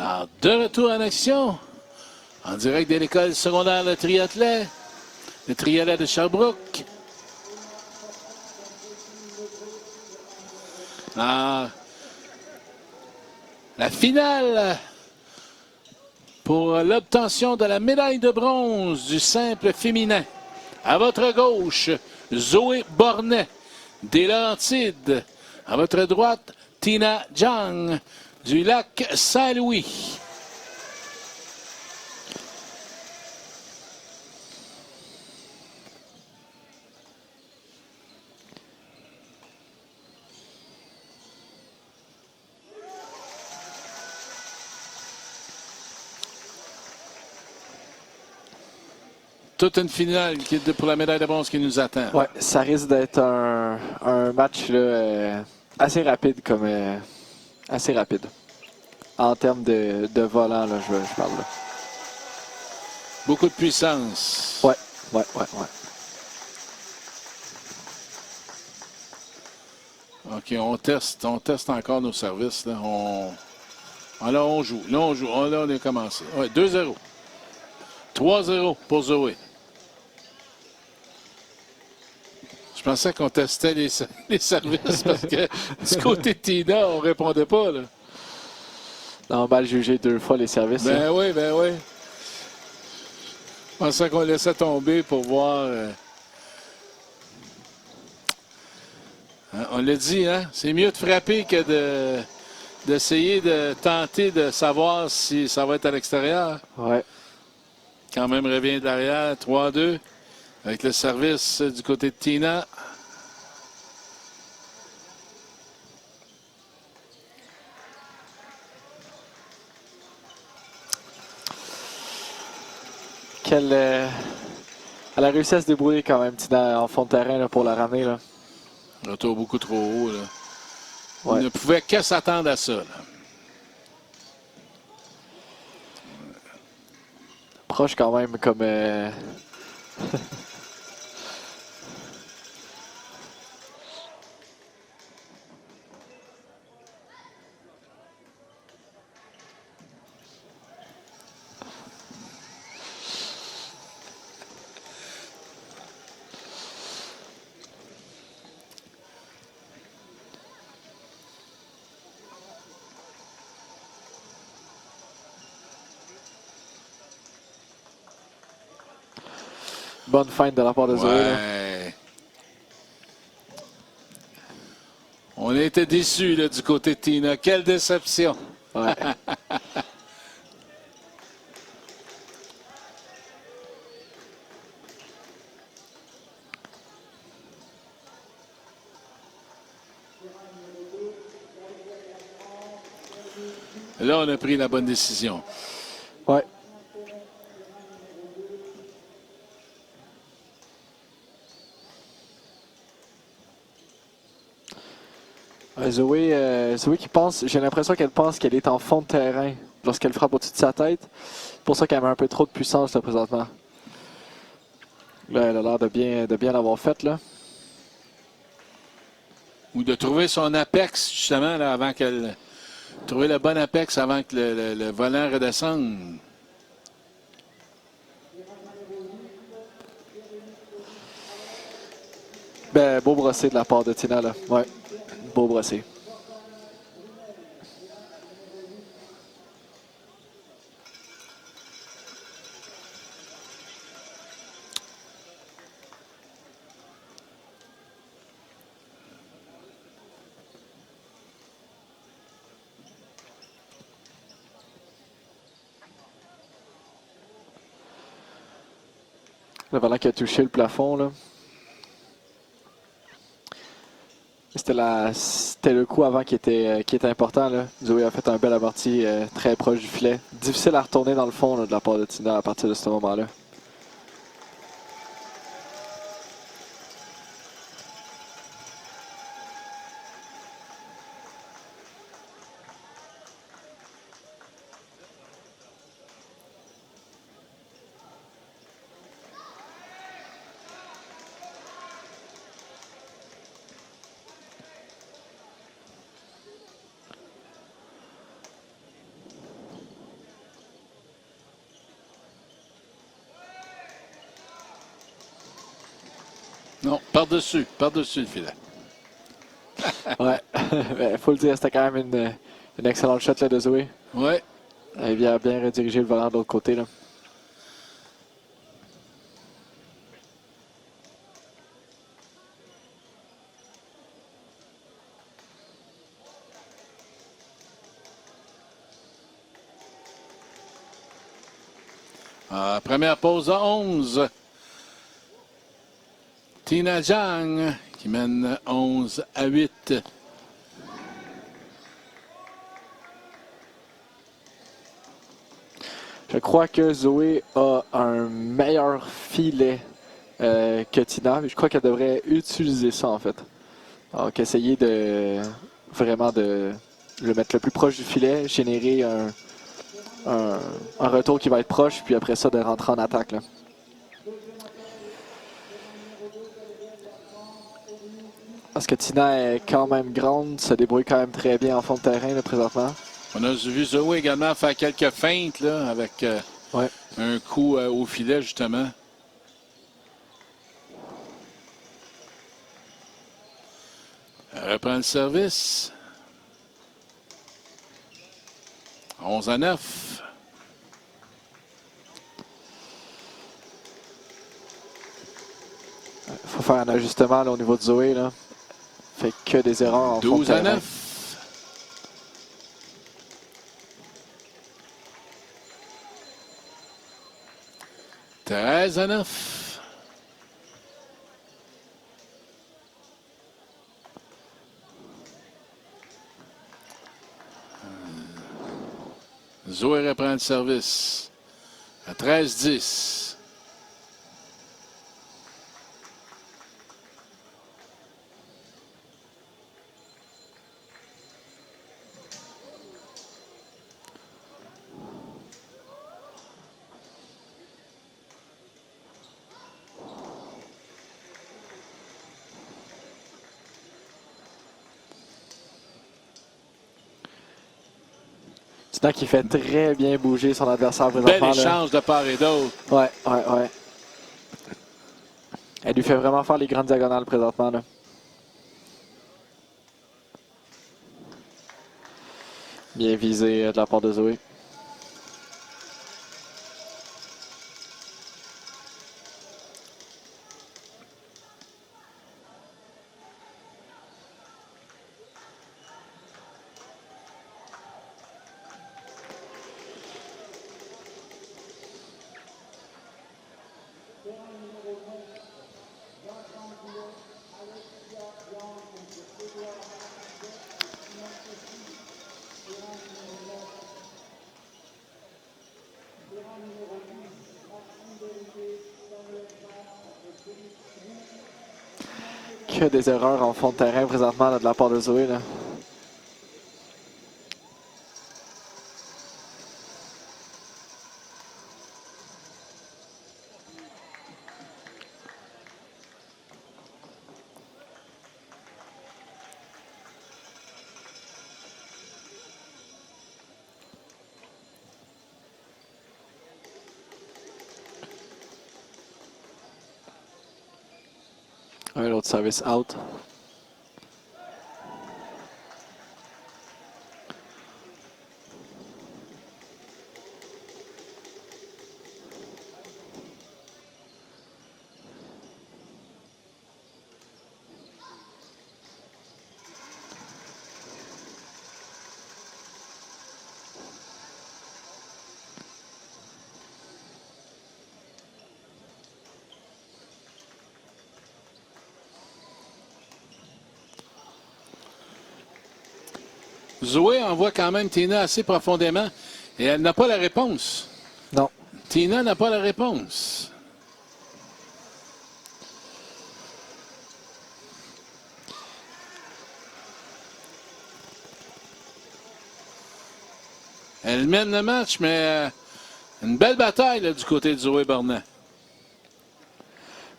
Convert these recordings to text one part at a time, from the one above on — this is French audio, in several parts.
Alors, de retour en action, en direct de l'école secondaire de triathlon, le Triolet de Sherbrooke. Alors, la finale pour l'obtention de la médaille de bronze du simple féminin. À votre gauche, Zoé Bornet, des Laurentides. À votre droite, Tina Zhang, du lac Saint-Louis. Toute une finale pour la médaille de bronze qui nous attend. Ouais, ça risque d'être un match là, assez rapide assez rapide. En termes de volant, là, je parle là. Beaucoup de puissance. Ouais. OK, on teste encore nos services. Là, là on joue. Là, on a commencé. Ouais, 2-0. 3-0 pour Zoé. Je pensais qu'on testait les services parce que du côté de Tina, on répondait pas. Là. Non, mal jugé 2 fois les services. Ben là. oui. Je pensais qu'on laissait tomber pour voir. On l'a dit, hein? C'est mieux de frapper que d'essayer de tenter de savoir si ça va être à l'extérieur. Ouais. Quand même, revient de l'arrière, 3-2, avec le service du côté de Tina. Elle a réussi à se débrouiller quand même, Tina, en fond de terrain là, pour la ramener. Là. Retour beaucoup trop haut. Là. Ouais. On ne pouvait que s'attendre à ça. Là. Proche quand même comme... Bonne feinte de la part de Zoé. Là. On a été déçus là, du côté de Tina. Quelle déception! Ouais. Là, on a pris la bonne décision. Ouais. Zoé qui pense, j'ai l'impression qu'elle pense qu'elle est en fond de terrain lorsqu'elle frappe au-dessus de sa tête. C'est pour ça qu'elle met un peu trop de puissance là, présentement. Là, elle a l'air de bien l'avoir faite. Là. Ou de trouver son apex, justement, là, avant qu'elle... Trouver le bon apex avant que le volant redescende. Ben, beau brossé de la part de Tina. Là. Ouais, beau brossé. Le volant qui a touché le plafond. Là. C'était le coup avant qui était important. Là. Zoé a fait un bel amorti très proche du filet. Difficile à retourner dans le fond là, de la part de Tina à partir de ce moment-là. Non, par-dessus le filet. Ouais, il faut le dire, c'était quand même une excellente shot là, de Zoé. Ouais. Elle vient bien rediriger le volant de l'autre côté. Là. Première pause à 11. Tina Jiang qui mène 11-8. Je crois que Zoé a un meilleur filet que Tina. Je crois qu'elle devrait utiliser ça en fait. Donc essayer de vraiment de le mettre le plus proche du filet, générer un retour qui va être proche, puis après ça de rentrer en attaque. Là. Parce que Tina est quand même grande, se débrouille quand même très bien en fond de terrain là, présentement. On a vu Zoé également faire quelques feintes là, avec Ouais. un coup au filet, justement. Elle reprend le service. 11-9. Il faut faire un ajustement là, au niveau de Zoé. Là. Fait que des erreurs en fond de terrain. 12-9. 13-9. Zoé reprend le service. À 13-10. Tina qui fait très bien bouger son adversaire Bel présentement. échange de part et d'autre. Ouais. Elle lui fait vraiment faire les grandes diagonales présentement. Là. Bien visé de la part de Zoé. Que des erreurs en fond de terrain présentement là, de la part de Zoé. Là. Un autre service out. Zoé envoie quand même Tina assez profondément et elle n'a pas la réponse. Non. Tina n'a pas la réponse. Elle mène le match, mais une belle bataille là, du côté de Zoé Barnet.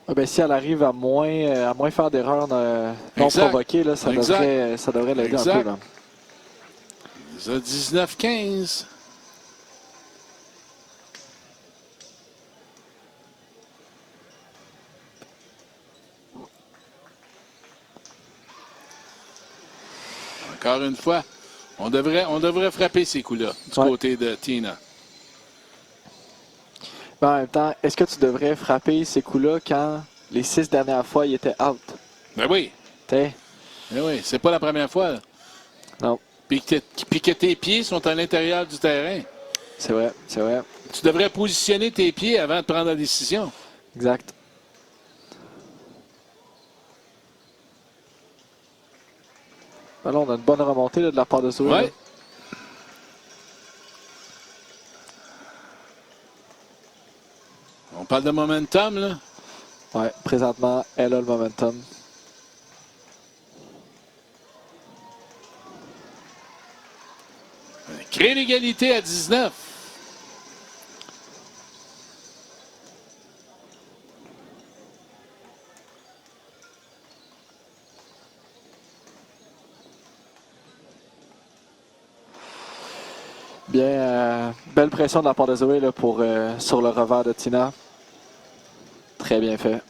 Ah ben, si elle arrive à moins faire d'erreurs non Exact. provoquées, là, ça devrait l'aider un peu. Là. Ça 19-15. Encore une fois, on devrait frapper ces coups-là du côté de Tina. Mais en même temps, est-ce que tu devrais frapper ces coups-là quand les 6 dernières fois, il était out? Ben oui. Ben oui, c'est pas la première fois. Là. Non. Puis que tes pieds sont à l'intérieur du terrain. C'est vrai, c'est vrai. Tu devrais positionner tes pieds avant de prendre la décision. Exact. Ben là, on a une bonne remontée là, de la part de Zoé. Oui. On parle de momentum, là. Oui, présentement, elle a le momentum. Crée l'égalité à 19. Bien, belle pression de la part de Zoé là, sur le revers de Tina. Très bien fait.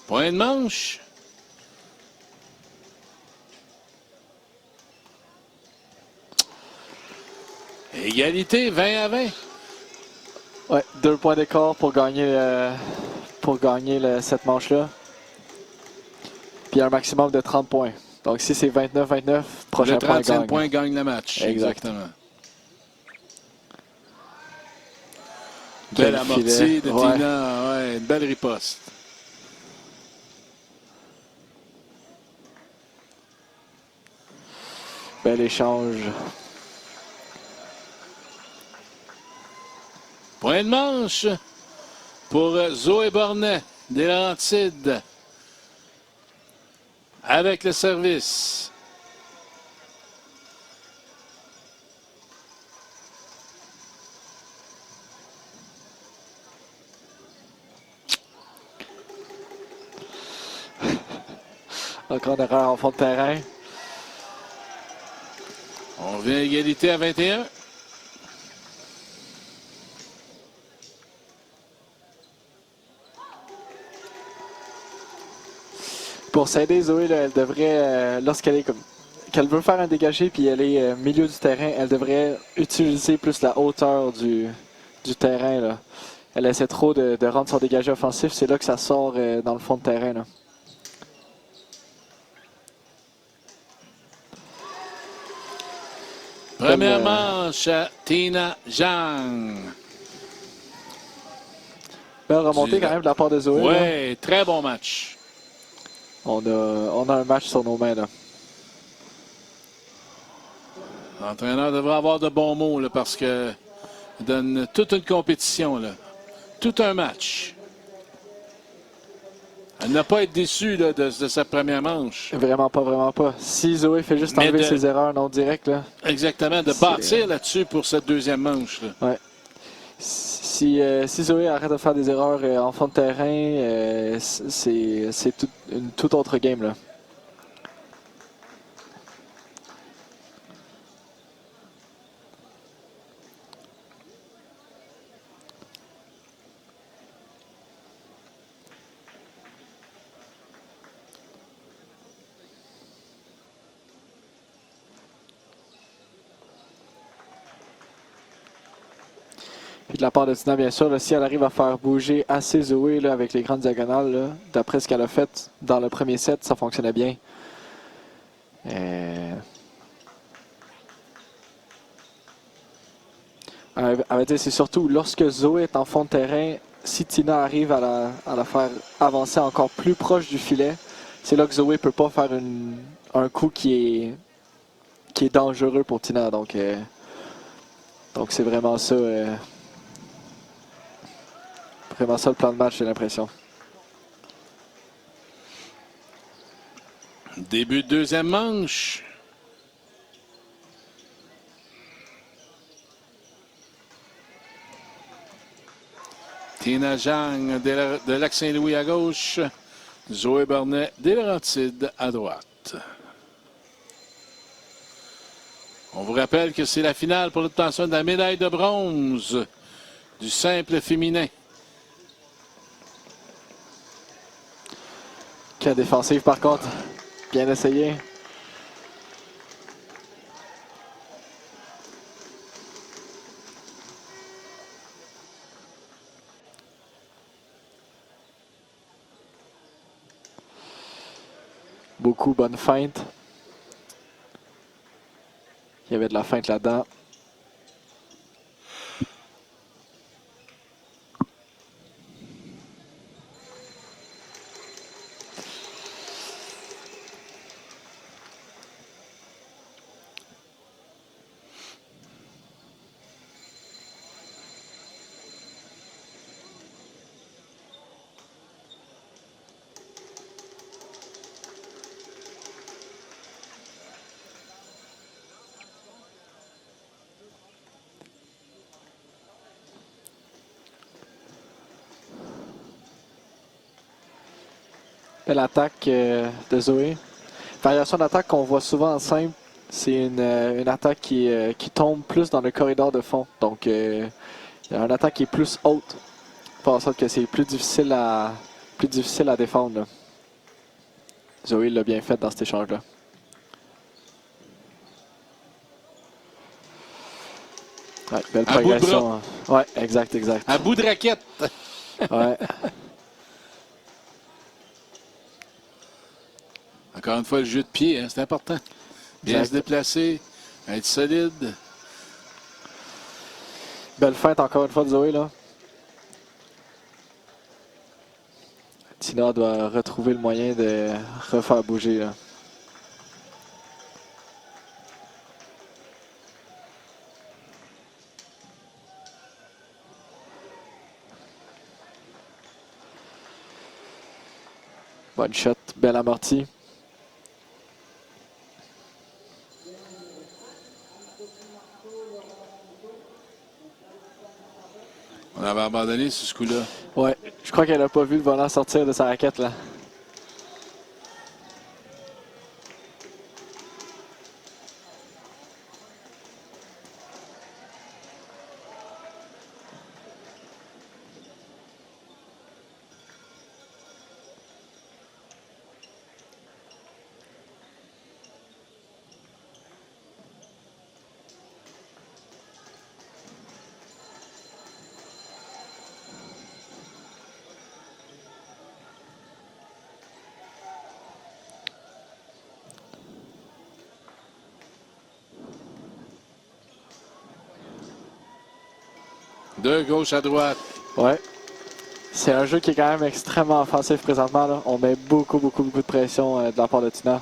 Point de manche. Égalité 20-20. Ouais, 2 points d'écart pour gagner cette manche-là. Puis un maximum de 30 points. Donc si c'est 29-29, prochain point gagne. Le 35 points gagne le match. Exactement. Belle amortie de Tina. Ouais, une belle riposte. Bel échange. Point de manche pour Zoé Bornet des Laurentides. Avec le service. Encore une erreur en fond de terrain. On revient à égalité à 21. Pour s'aider, Zoé, là, elle devrait, lorsqu'elle est comme qu'elle veut faire un dégagé puis elle est milieu du terrain, elle devrait utiliser plus la hauteur du terrain. Là. Elle essaie trop de rendre son dégagé offensif. C'est là que ça sort dans le fond de terrain. Là. Première manche à Tina Zhang. Belle remontée quand même de la part de Zoé. Oui, très bon match. On a un match sur nos mains. Là. L'entraîneur devrait avoir de bons mots là, parce que il donne toute une compétition. Là. Tout un match. Elle n'a pas été déçue là, de sa première manche. Vraiment pas, vraiment pas. Si Zoé fait juste enlever ses erreurs non directes. Là, exactement, de bâtir là-dessus pour cette deuxième manche. Là. Ouais. Si Zoé arrête de faire des erreurs en fond de terrain, c'est une toute autre game. Là. Puis de la part de Tina, bien sûr, là, si elle arrive à faire bouger assez Zoé là, avec les grandes diagonales, d'après ce qu'elle a fait dans le premier set, ça fonctionnait bien. C'est surtout lorsque Zoé est en fond de terrain, si Tina arrive à la faire avancer encore plus proche du filet, c'est là que Zoé ne peut pas faire un coup qui est dangereux pour Tina. Donc c'est vraiment ça. Vraiment ça le plan de match, j'ai l'impression. Début de deuxième manche. Tina Zhang de Lac-Saint-Louis à gauche. Zoé Bornet des Laurentides à droite. On vous rappelle que c'est la finale pour l'obtention de la médaille de bronze du simple féminin. Quelle défensive par contre. Bien essayé. Beaucoup bonne feinte. Il y avait de la feinte là-dedans. Belle attaque de Zoé. Variation d'attaque qu'on voit souvent en simple, c'est une attaque qui tombe plus dans le corridor de fond. Donc, une attaque qui est plus haute. Fait en sorte que c'est plus difficile à défendre. Là. Zoé l'a bien fait dans cet échange-là. Ouais, belle progression. Ouais, exact. À bout de raquette. Ouais. Encore une fois, le jeu de pied, hein, c'est important. Bien se déplacer, être solide. Belle feinte encore une fois de Zoé, là. Tina doit retrouver le moyen de refaire bouger, là. Bonne shot, belle amortie. On avait abandonné sur ce coup-là. Ouais, je crois qu'elle n'a pas vu le volant sortir de sa raquette, là. De gauche à droite. Ouais. C'est un jeu qui est quand même extrêmement offensif présentement, là. On met beaucoup de pression de la part de Tina.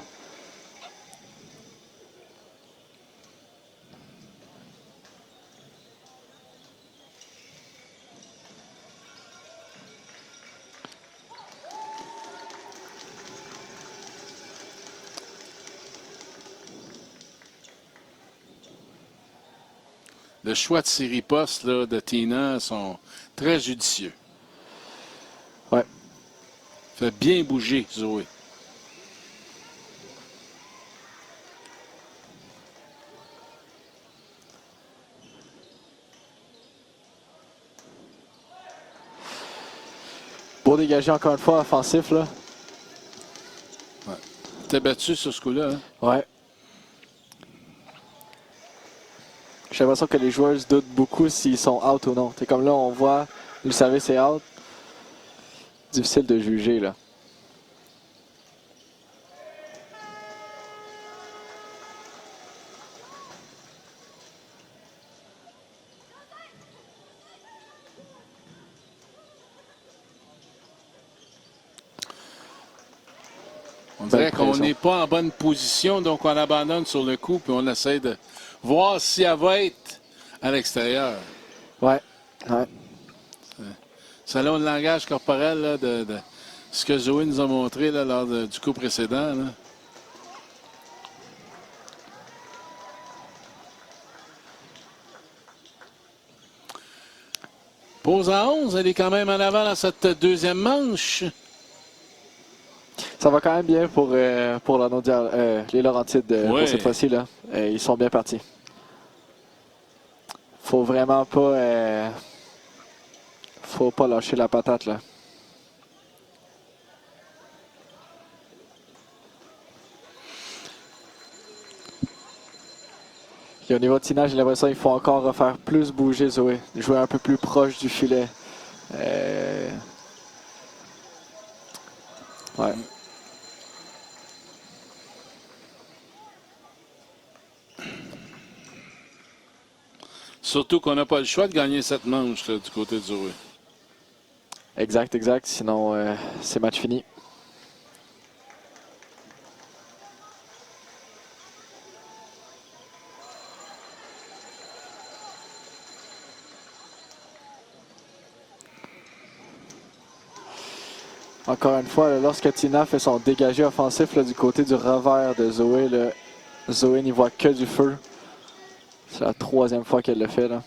Le choix de ses ripostes là, de Tina sont très judicieux. Ouais. Fait bien bouger, Zoé. Beau dégagé encore une fois, offensif, là. Ouais. T'es battu sur ce coup-là. Hein? Ouais. J'ai l'impression que les joueurs se doutent beaucoup s'ils sont out ou non. C'est comme là, on voit, le service est out. Difficile de juger, là. On dirait qu'on n'est pas en bonne position, donc on abandonne sur le coup, puis on essaie de voir si elle va être à l'extérieur. Ouais. Selon le langage corporel là, de ce que Zoé nous a montré là, lors du coup précédent. Là. Pause à 11, elle est quand même en avant dans cette deuxième manche. Ça va quand même bien pour les Laurentides Ouais. pour cette fois-ci, là. Ils sont bien partis. Faut vraiment pas... faut pas lâcher la patate, là. Et au niveau de Tina, j'ai l'impression qu'il faut encore refaire plus bouger Zoé. Jouer un peu plus proche du filet. Ouais. Surtout qu'on n'a pas le choix de gagner cette manche là, du côté de Zoé. Exact. Sinon, c'est match fini. Encore une fois, là, lorsque Tina fait son dégagé offensif là, du côté du revers de Zoé, là, Zoé n'y voit que du feu. C'est la 3e fois qu'elle le fait. Là.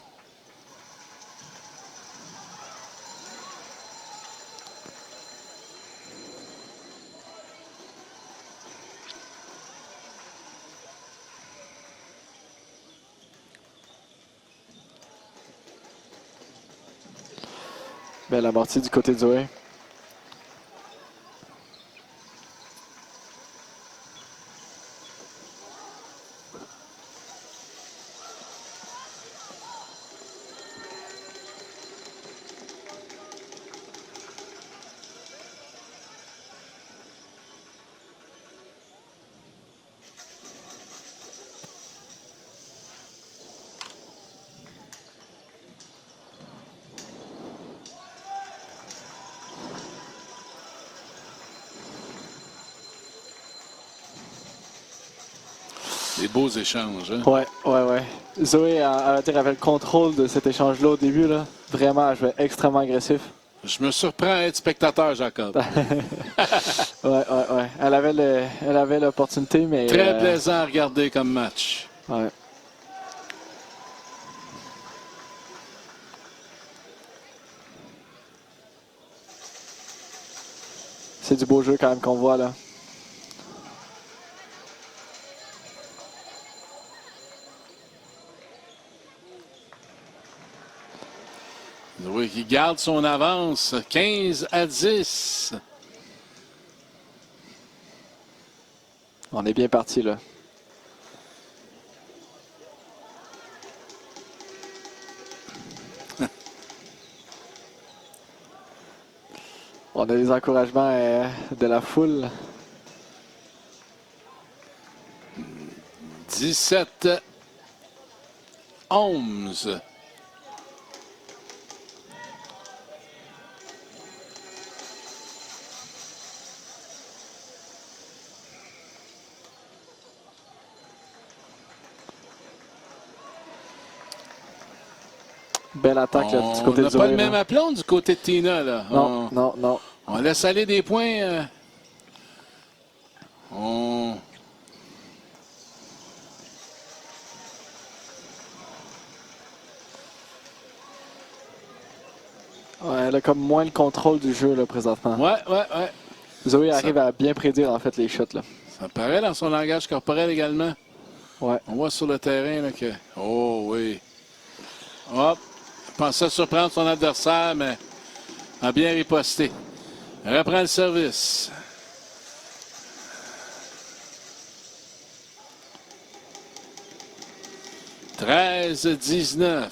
Belle amortie du côté de Zoé. Des beaux échanges. Hein? Ouais. Zoé avait le contrôle de cet échange-là au début. Là. Vraiment, elle jouait extrêmement agressif. Je me surprends à être spectateur, Jacob. Ouais. Elle avait l'opportunité, mais... Très plaisant à regarder comme match. Ouais. C'est du beau jeu quand même qu'on voit là. Zoé qui garde son avance, 15-10. On est bien parti là. On a des encouragements de la foule. 17-11. Belle attaque là, du côté de On n'a Zoé. pas le même aplomb du côté de Tina. Là. Non. On laisse aller des points. Ouais, elle a comme moins le contrôle du jeu là, présentement. Ouais. Zoé arrive à bien prédire en fait les shots. Là. Ça paraît dans son langage corporel également. Ouais. On voit sur le terrain là, que... Oh oui. Hop. Pensait surprendre son adversaire, mais a bien riposté. Reprend le service. « 13-19. »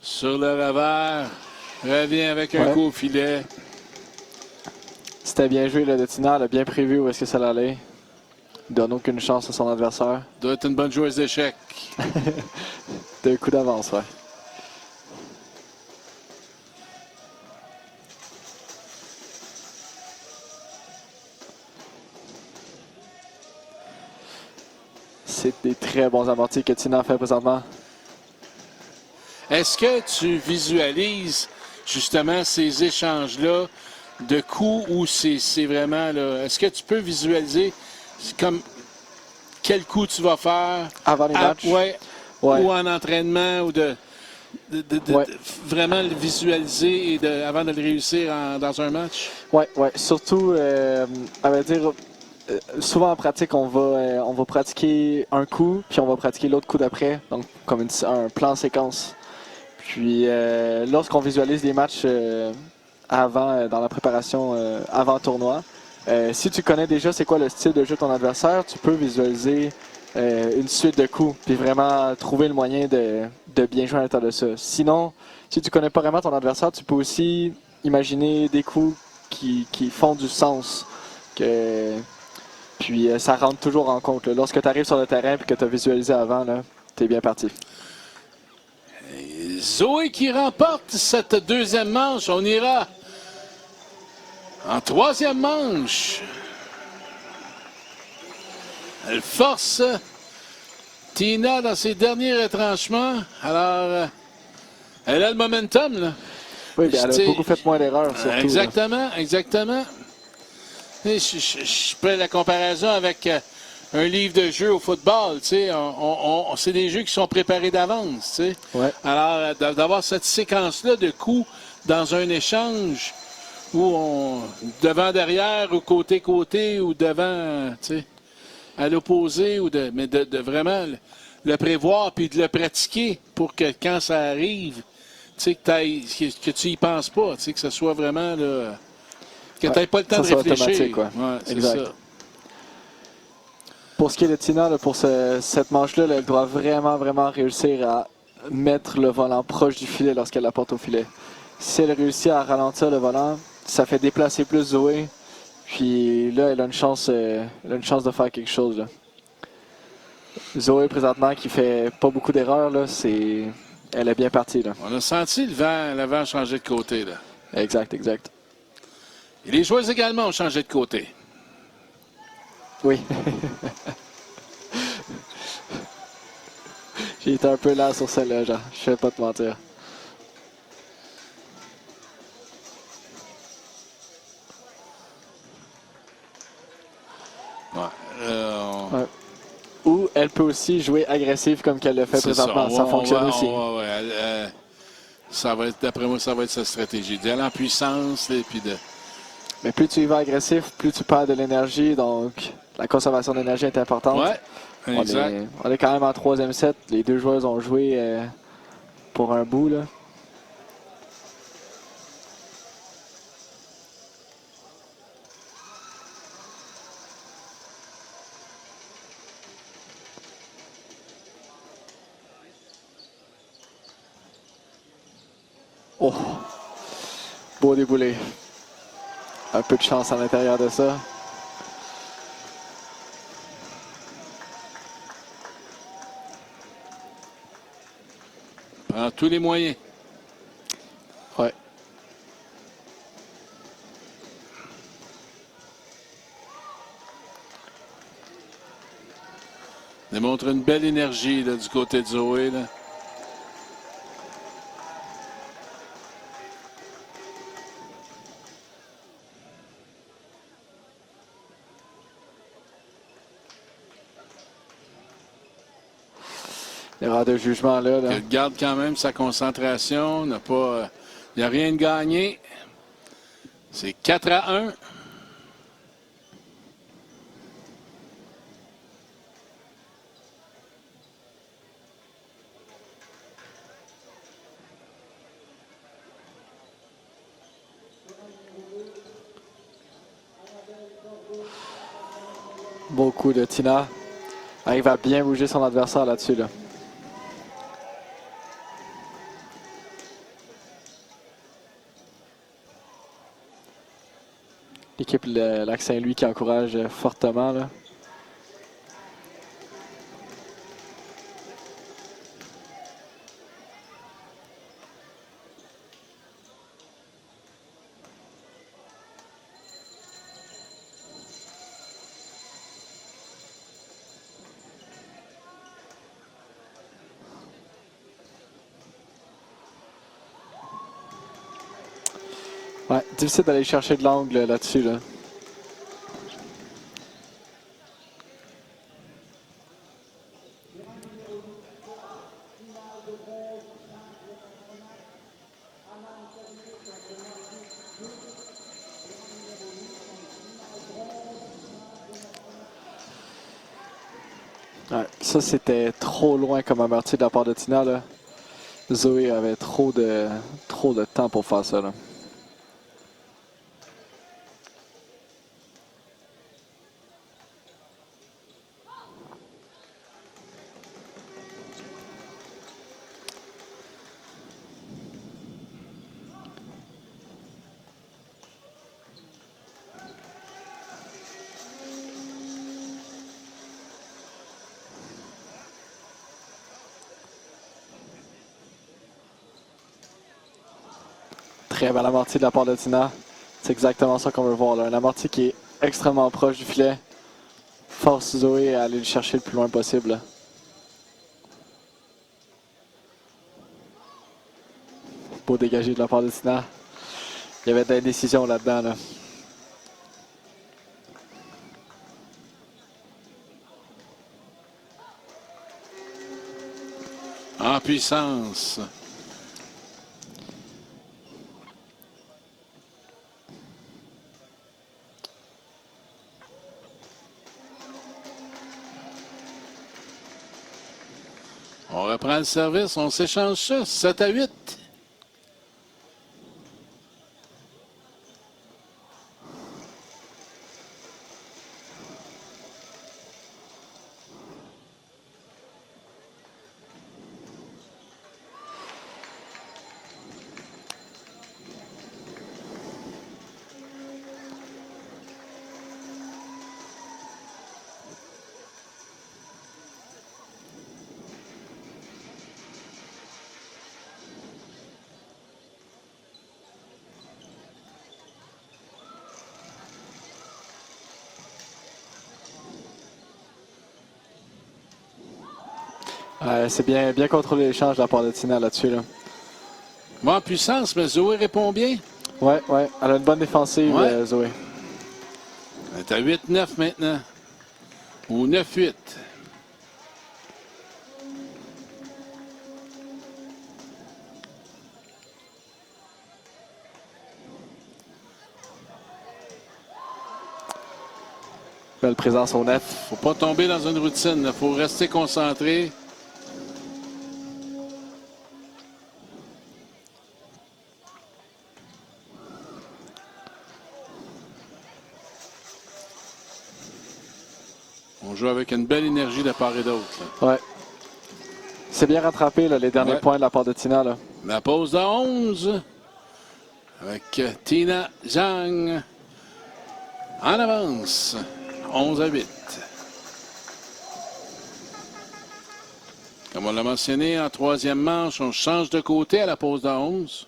Sur le revers, revient avec un coup au filet. C'était bien joué là, de Tina, elle a bien prévu où est-ce que ça allait. Donne aucune chance à son adversaire. Doit être une bonne joueuse d'échecs. 2 coups d'avance, ouais. C'est des très bons amortis que Tina fait présentement. Est-ce que tu visualises justement ces échanges-là de coups où c'est vraiment là? Est-ce que tu peux visualiser comme quel coup tu vas faire avant les matchs? Ouais. Ou en entraînement ou de vraiment le visualiser et avant de le réussir dans un match? Ouais. Surtout, à vrai dire, souvent en pratique, on va pratiquer un coup, puis on va pratiquer l'autre coup d'après, donc comme un plan séquence. Puis lorsqu'on visualise les matchs avant, dans la préparation avant tournoi. Si tu connais déjà c'est quoi le style de jeu de ton adversaire, tu peux visualiser une suite de coups, puis vraiment trouver le moyen de bien jouer à l'intérieur de ça. Sinon, si tu connais pas vraiment ton adversaire, tu peux aussi imaginer des coups qui font du sens. Puis ça rentre toujours en compte. Là. Lorsque tu arrives sur le terrain et que tu as visualisé avant, tu es bien parti. Zoé qui remporte cette deuxième manche. On ira en troisième manche. Elle force Tina dans ses derniers retranchements. Alors, elle a le momentum. Là. Oui, bien, elle a beaucoup fait moins d'erreurs. Surtout, exactement, exactement. Je fais la comparaison avec un livre de jeu au football. C'est des jeux qui sont préparés d'avance. Ouais. Alors, d'avoir cette séquence-là de coups dans un échange où devant, derrière, ou côté-côté, ou devant, à l'opposé, mais de vraiment le prévoir puis de le pratiquer pour que quand ça arrive, que tu y penses pas, que ce soit vraiment là, que tu n'aies pas le temps de réfléchir. Ouais, exact. Ça. Pour ce qui est de Tina, là, pour cette manche-là, elle doit vraiment, vraiment réussir à mettre le volant proche du filet lorsqu'elle la porte au filet. Si elle réussit à ralentir le volant, ça fait déplacer plus Zoé. Puis là, elle a une chance de faire quelque chose. Là. Zoé, présentement, qui fait pas beaucoup d'erreurs, là, elle est bien partie. Là. On a senti le vent changer de côté. Là. Exact, exact. Et les joueurs également ont changé de côté. Oui. J'ai été un peu là sur celle-là, genre. Je vais pas te mentir. Ouais. Ou elle peut aussi jouer agressive comme qu'elle le fait présentement. Ça fonctionne aussi. Ça va être, d'après moi, ça va être sa stratégie. D'aller en puissance et puis de. Mais plus tu y vas agressif, plus tu perds de l'énergie. Donc, la consommation d'énergie est importante. Ouais, exact. On est quand même en troisième set. Les deux joueuses ont joué pour un bout. Là. Oh! Beau déboulé. Un peu de chance à l'intérieur de ça. Prends tous les moyens. Ouais. Démontre une belle énergie là, du côté de Zoé. Là. L'erreur de jugement là. Elle garde quand même sa concentration. Il n'y a rien de gagné. C'est 4-1. Beau coup de Tina. Arrive à bien bouger son adversaire là-dessus. Là. L'équipe Lac-Saint-Louis qui encourage fortement. Là. Ouais, difficile d'aller chercher de l'angle là-dessus. Là. Ouais, ça, c'était trop loin comme amorti de la part de Tina. Là. Zoé avait trop de temps pour faire ça. Là. très belle amortie de la part de Tina. C'est exactement ça qu'on veut voir. Là. Un amorti qui est extrêmement proche du filet. Force Zoé à aller le chercher le plus loin possible. Là. Beau dégagé de la part de Tina. Il y avait de l'indécision là-dedans. Là. En puissance. On reprend le service, on s'échange ça, 7-8. C'est bien contrôlé l'échange de la part de Tina là-dessus. Là. Moi en puissance, mais Zoé répond bien. Ouais. Elle a une bonne défensive, Zoé. Elle est à 8-9 maintenant. Ou 9-8. Belle présence au net. Faut pas tomber dans une routine. Il faut rester concentré. On joue avec une belle énergie de part et d'autre. Ouais. C'est bien rattrapé là, les derniers points de la part de Tina. Là. La pause de 11 avec Tina Zhang en avance. 11-8. Comme on l'a mentionné, en troisième manche, on change de côté à la pause de 11.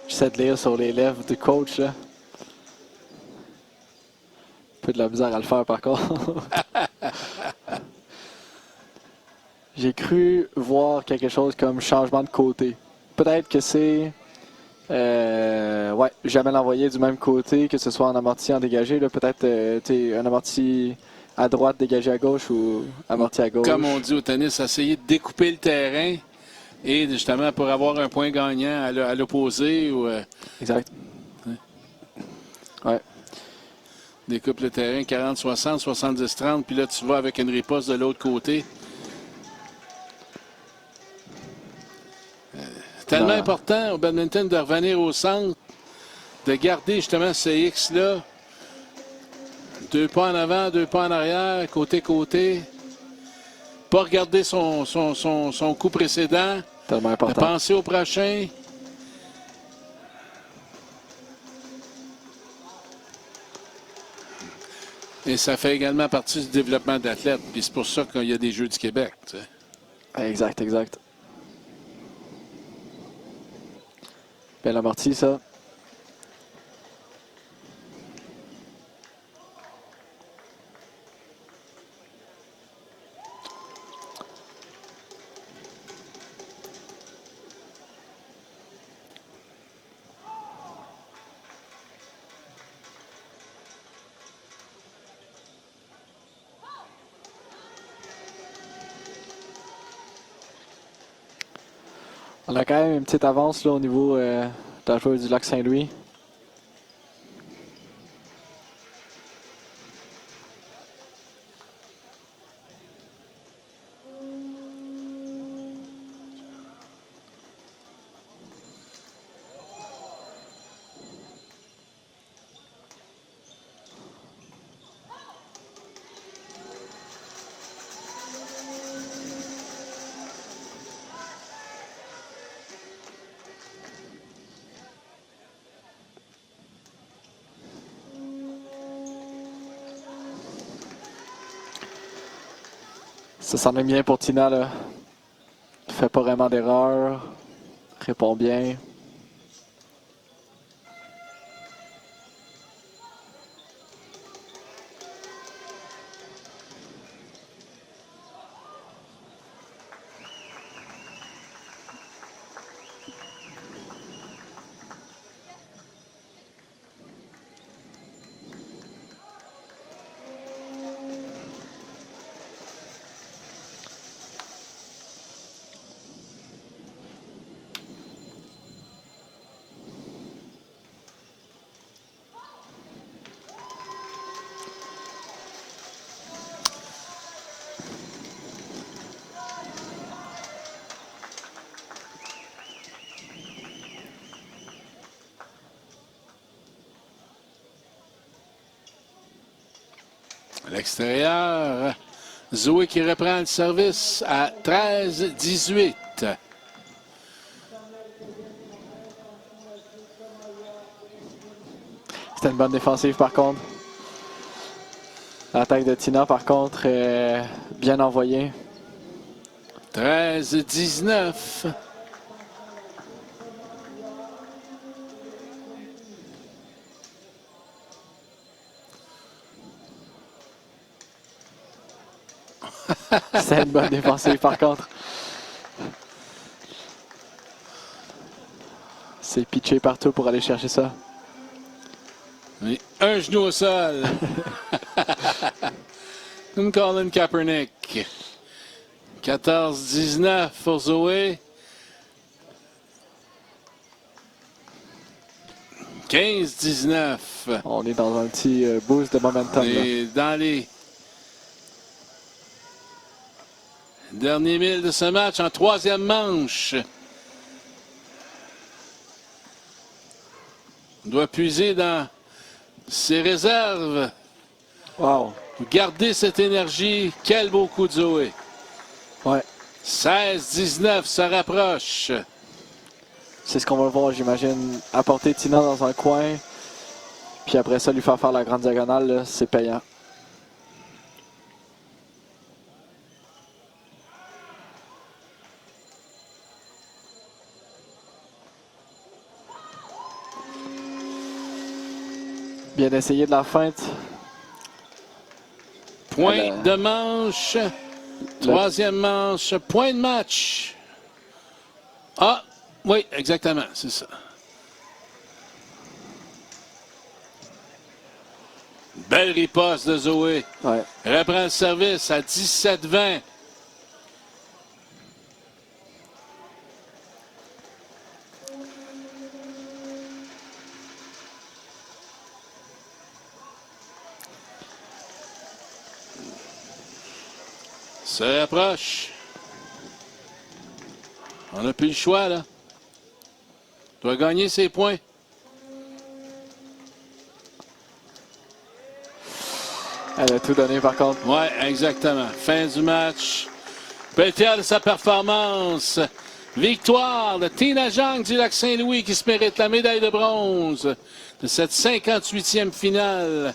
J'essaie de lire sur les lèvres du coach. Là. Un peu de la misère à le faire par contre. J'ai cru voir quelque chose comme changement de côté. Peut-être que c'est... jamais l'envoyer du même côté, que ce soit en amorti, en dégagé. Peut-être un amorti à droite, dégagé à gauche ou amorti à gauche. Comme on dit au tennis, essayer de découper le terrain et justement pour avoir un point gagnant à l'opposé. Ou, exact. Ouais. Découpe le terrain 40-60, 70-30, puis là tu vas avec une riposte de l'autre côté. C'est tellement important au badminton de revenir au centre, de garder justement ce X-là. 2 pas en avant, 2 pas en arrière, côté-côté. Pas regarder son coup précédent. Tellement important. De penser au prochain. Et ça fait également partie du développement d'athlètes. Puis c'est pour ça qu'il y a des Jeux du Québec. Tu sais. Exact. Belle amortie, ça. On a quand même une petite avance là, au niveau de la joueuse du Lac-Saint-Louis. Ça s'en est bien pour Tina, là. Fait pas vraiment d'erreur. Répond bien. À l'extérieur, Zoé qui reprend le service à 13-18. C'était une bonne défensive par contre. L'attaque de Tina par contre est bien envoyée. 13-19. C'est une bonne défensive par contre. C'est pitché partout pour aller chercher ça. Oui, un genou au sol. Comme Colin Kaepernick. 14-19 pour Zoé. 15-19. On est dans un petit boost de momentum. Et dans les derniers milles de ce match, en troisième manche. On doit puiser dans ses réserves. Wow. Garder cette énergie. Quel beau coup de Zoé. Ouais. 16-19, ça rapproche. C'est ce qu'on va voir, j'imagine. Apporter Tina dans un coin, puis après ça, lui faire la grande diagonale, c'est payant. Bien essayé de la feinte. Point de manche. Troisième manche. Point de match. Ah, oui, exactement, c'est ça. Belle riposte de Zoé. Ouais. Reprend le service à 17-20. Se rapproche. On n'a plus le choix, là. Doit gagner ses points. Elle a tout donné par contre. Oui, exactement. Fin du match. Belle fière de sa performance. Victoire de Tina Zhang du Lac-Saint-Louis qui se mérite la médaille de bronze de cette 58e finale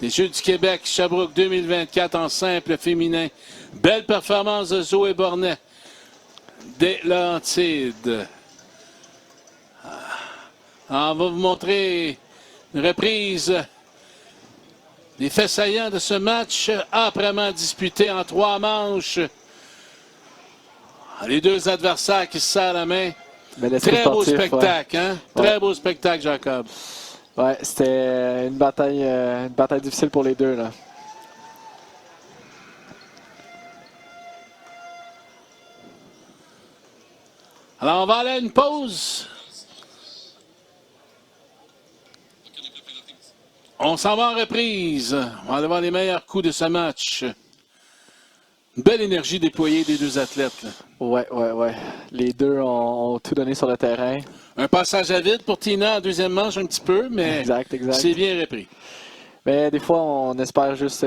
des Jeux du Québec Sherbrooke 2024 en simple féminin. Belle performance de Zoé Bornet des Laurentides. On va vous montrer une reprise des faits saillants de ce match âprement disputé en 3 manches. Les deux adversaires qui se serrent la main. Très beau spectacle, hein? Très beau spectacle, Jacob. Ouais, c'était une bataille difficile pour les deux, là. Alors, on va aller à une pause. On s'en va en reprise. On va aller voir les meilleurs coups de ce match. Une belle énergie déployée des deux athlètes, là. Ouais. Les deux ont tout donné sur le terrain. Un passage à vide pour Tina en deuxième manche un petit peu, mais Exact. c'est bien repris. Mais des fois, on espère juste...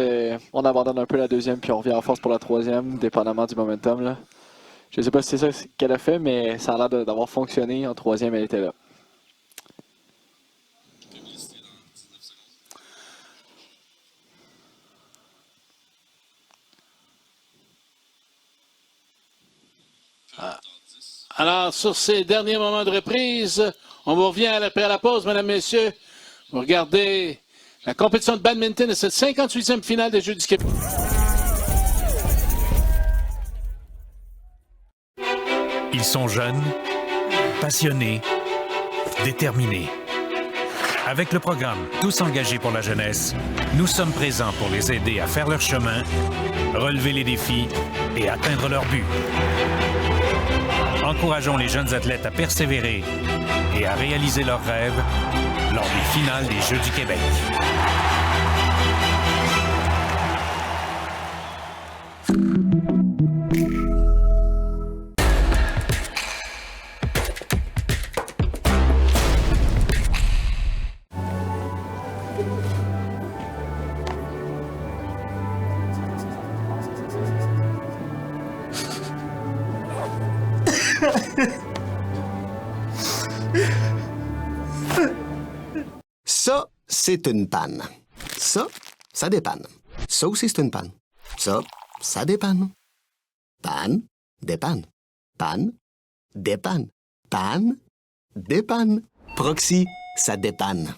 on abandonne un peu la deuxième, puis on revient en force pour la troisième, dépendamment du momentum, là. Je ne sais pas si c'est ça qu'elle a fait, mais ça a l'air d'avoir fonctionné. En troisième, elle était là. Alors, sur ces derniers moments de reprise, on vous revient après la pause, mesdames, messieurs. Vous regardez la compétition de badminton de cette 58e finale des Jeux du Québec. Ils sont jeunes, passionnés, déterminés. Avec le programme Tous engagés pour la jeunesse, nous sommes présents pour les aider à faire leur chemin, relever les défis et atteindre leur but. Encourageons les jeunes athlètes à persévérer et à réaliser leurs rêves lors des finales des Jeux du Québec. Ça, c'est une panne. Ça dépanne. Ça aussi, c'est une panne. Ça dépanne. Panne, dépanne. Panne, dépanne. Panne, dépanne. Proxy, ça dépanne.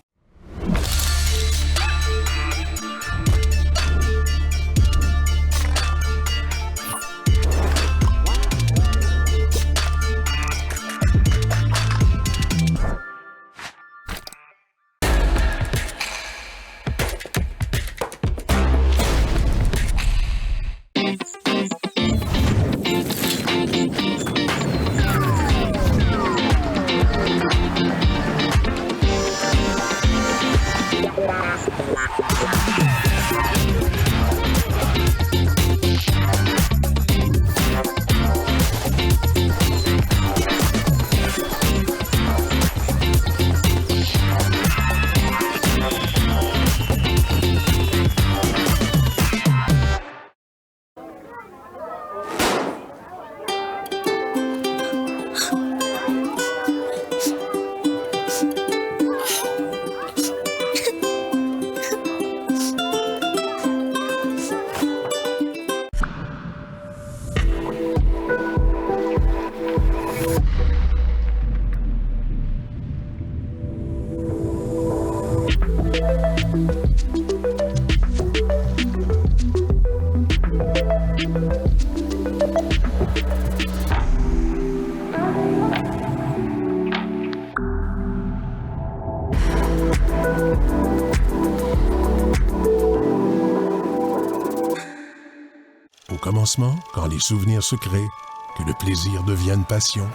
Au commencement, quand les souvenirs se créent, que le plaisir devienne passion,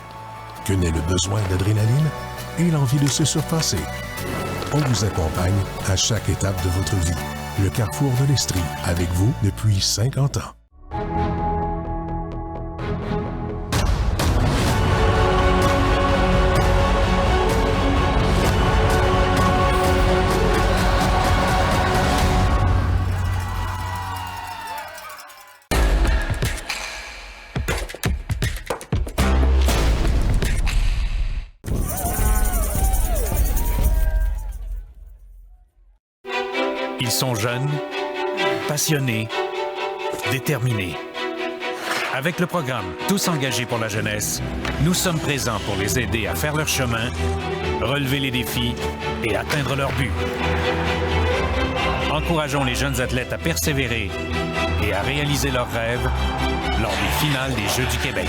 que naît le besoin d'adrénaline et l'envie de se surpasser. On vous accompagne à chaque étape de votre vie. Le Carrefour de l'Estrie, avec vous depuis 50 ans. Ils sont jeunes, passionnés, déterminés. Avec le programme Tous engagés pour la jeunesse, nous sommes présents pour les aider à faire leur chemin, relever les défis et atteindre leur but. Encourageons les jeunes athlètes à persévérer et à réaliser leurs rêves lors des finales des Jeux du Québec.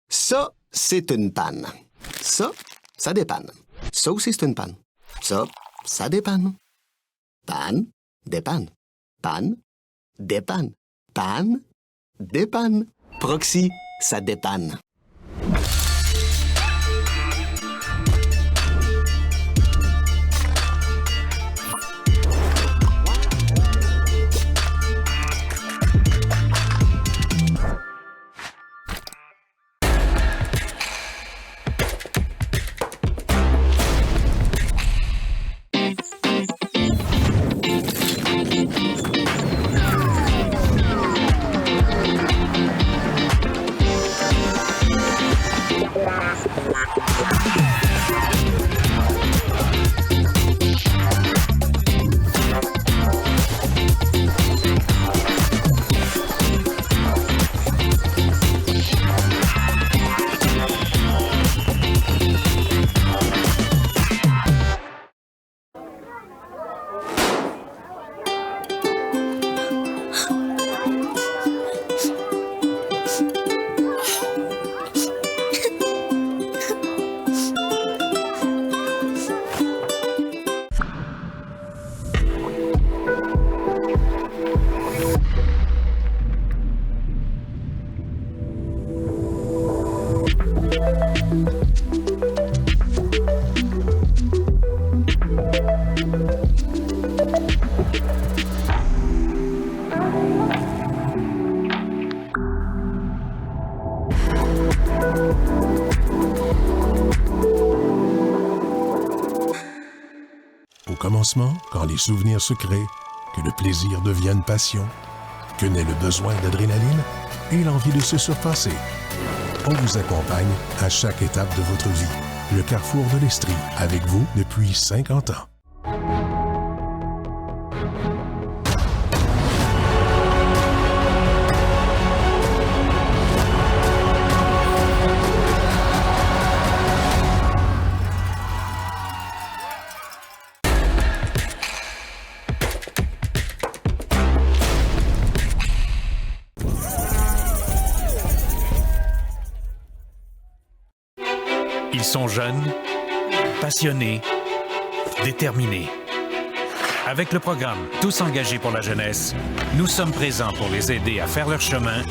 Ça, c'est une panne. Ça dépanne. Ça aussi, c'est une panne. Ça dépanne. Panne, dépanne. Panne, dépanne. Panne, dépanne. Proxy, ça dépanne. Au commencement, quand les souvenirs se créent, que le plaisir devienne passion, que naît le besoin d'adrénaline et l'envie de se surpasser. On vous accompagne à chaque étape de votre vie. Le Carrefour de l'Estrie, avec vous depuis 50 ans. Ils sont jeunes, passionnés, déterminés. Avec le programme Tous engagés pour la jeunesse, nous sommes présents pour les aider à faire leur chemin,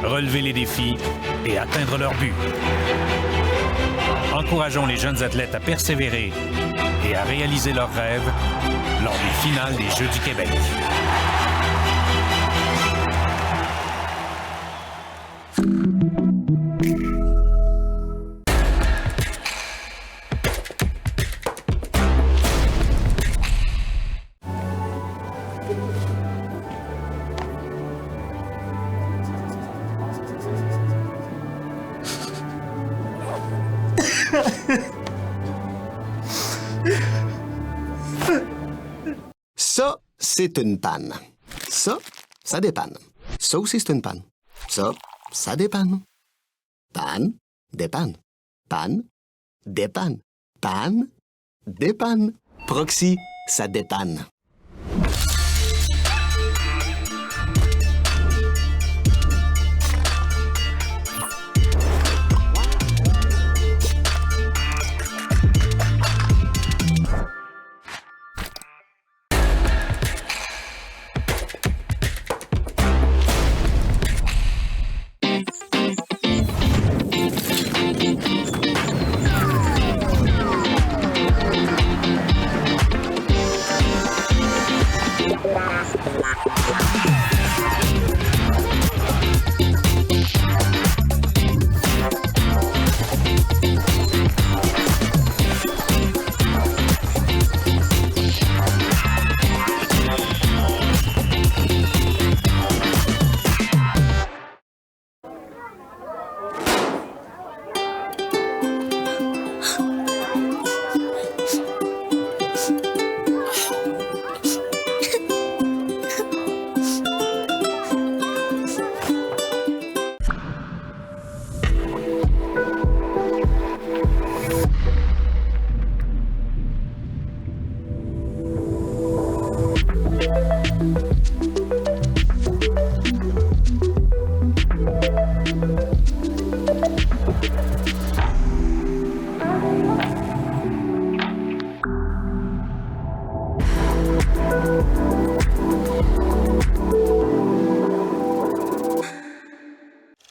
relever les défis et atteindre leur but. Encourageons les jeunes athlètes à persévérer et à réaliser leurs rêves lors des finales des Jeux du Québec. Ça, c'est une panne. Ça dépanne. Ça aussi, c'est une panne. Ça dépanne. Panne, dépanne. Panne, dépanne. Panne, dépanne. Proxy, ça dépanne.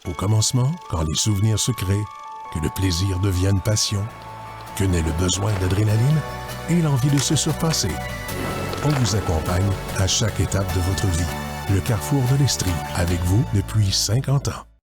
Au commencement, quand les souvenirs se créent, que le plaisir devienne passion, que naît le besoin d'adrénaline et l'envie de se surpasser. On vous accompagne à chaque étape de votre vie. Le Carrefour de l'Estrie, avec vous depuis 50 ans.